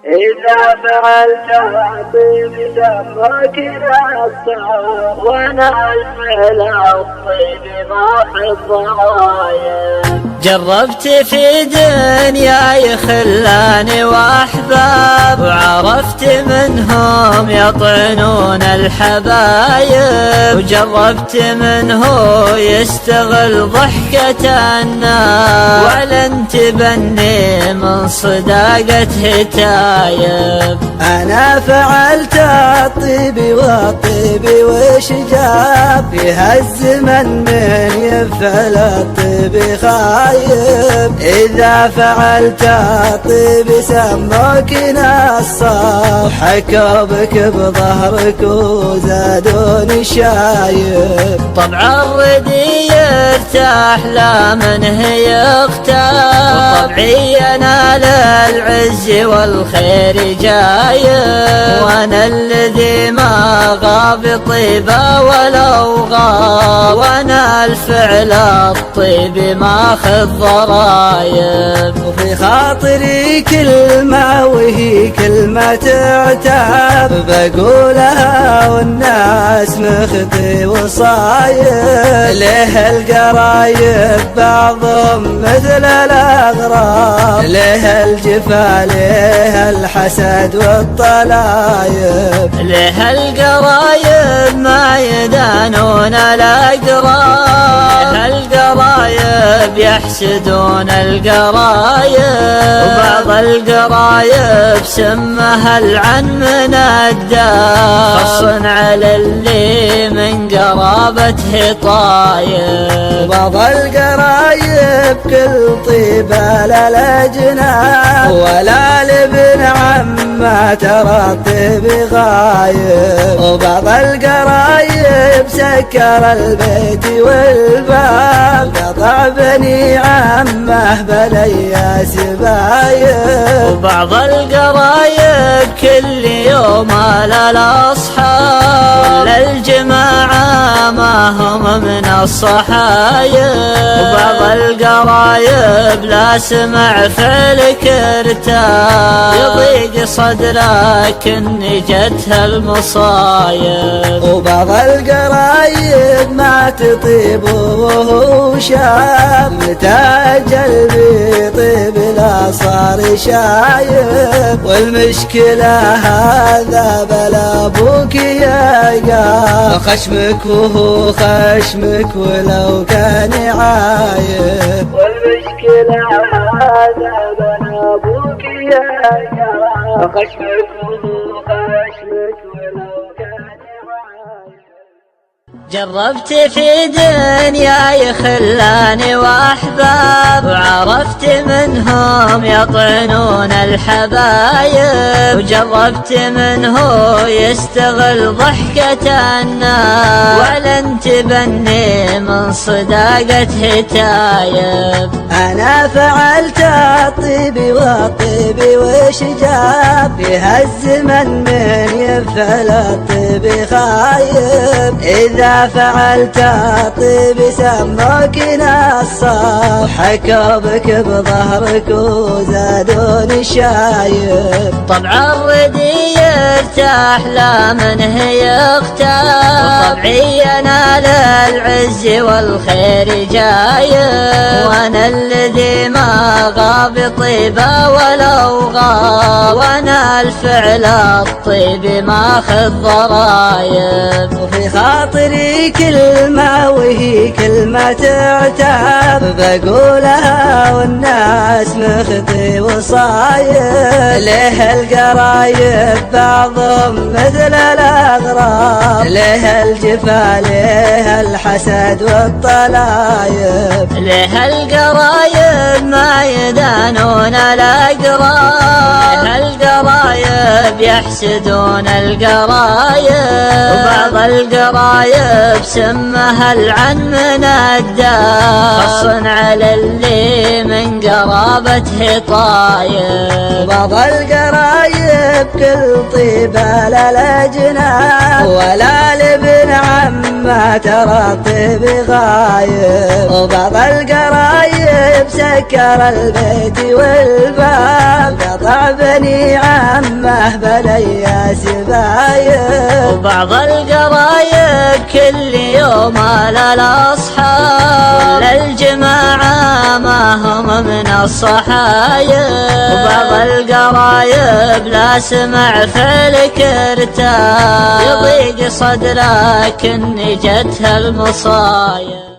إذا فعلت طيب دمك نصر، وانا الفعل الطيب ما حب ضرايب. جربت في دنياي خلاني واحباب، وعرفت منهم يطعنون الحبايب، وجربت منه يستغل ضحكة الناس، واعلنت بني من صداقة هتايب. أنا فعلت الطيب والطيب وش جاب، في هالزمن من يفعل الطيب خايب. إذا فعلت الطيب سموك نصاب، حكوا بك بظهرك وزادوني شايب. طبع الردي يرتاح لا منه يختار، وطبعي أنا للعز والخير جايب، وانا الذي ما غاب طيبه ولو غاب، وانا الفعل الطيب ما خذ ضرايب. وفي خاطري كلمة وهي كلمة تعتاب، بقولها والناس مخطي وصايب. ليه القرايب بعضهم مثل الأغراب، ليه الجفا ليه الحسد والطلايب، ليه القرايب ما يدانون الأقراب، ليه القرايب يحسدون القرايب، وبعض القرايب سمها العن من الدار، خص على اللي من قرابته طايب. وبعض القرايب كل طيبة للأجناب، ولا لابن عمه ترى الطيب غايب. وبعض القرايب سكر البيت والباب، قطع بني عمه بليا سبايب. وبعض القرايب كل يوم على الأصحاب، للجماعة ما هم من الصحايب. وبعض القرايب لا سمع فعلك ارتاح، يضيق صدرك ان جتها المصايب. وبعض القرايب ما تطيب وهو شاب، متاجل بيطيب لا صار شايب. والمشكلة هذا بلا ابوك يا خشمك وهو خشمك ولو كان عايب. والمشكلة هذا بلا ابوك يا خشمك وهو خشمك ولو كان عايب. جربت في دنياي خلاني واحباب، وعرفت منهم يطعنون الحبايب، وجربت منه يستغل ضحكة الناس، واعلنت بني من صداقة هتايب. أنا فعلت الطيب والطيب وش جاب، في هالزمن من يفعل الطيب خايب. إذا فعلت الطيب سموك نصاب، حكوا بك بظهرك وزادوني شايب. طبع الردي يرتاح لا منه يختار، وطبعي أنا للعز والخير جايب، وانا الذي ما غاب طيبه ولو غاب، وانا الفعل الطيب ما خذ ضرايب. وفي خاطري كلمة وهي كلمة تعتاب، بقولها والناس مخطي وصايب. ليه القرايب بعضهم مثل الأغراب، ليه الجفا ليه الحسد والطلايب، ليه القرايب ما يدانون الأقراب، ليه القرايب يحسدون القرايب، وبعض القرايب سمها العن من الدار، خص على اللي من قرابته طايب. وبعض القرايب كل طيبة للأجناب، ولا لابن عمه ترى الطيب غايب. وبعض القرايب سكر البيت والباب، قطع بني عمه عنه بالاياس باين. وبعض القرايب كل يوم على الاصحاب للجماعة ما هم من الصحايب. وبعض القرايب لا سمع فلك ارتاح يضيق صدرك ان جتها المصايب.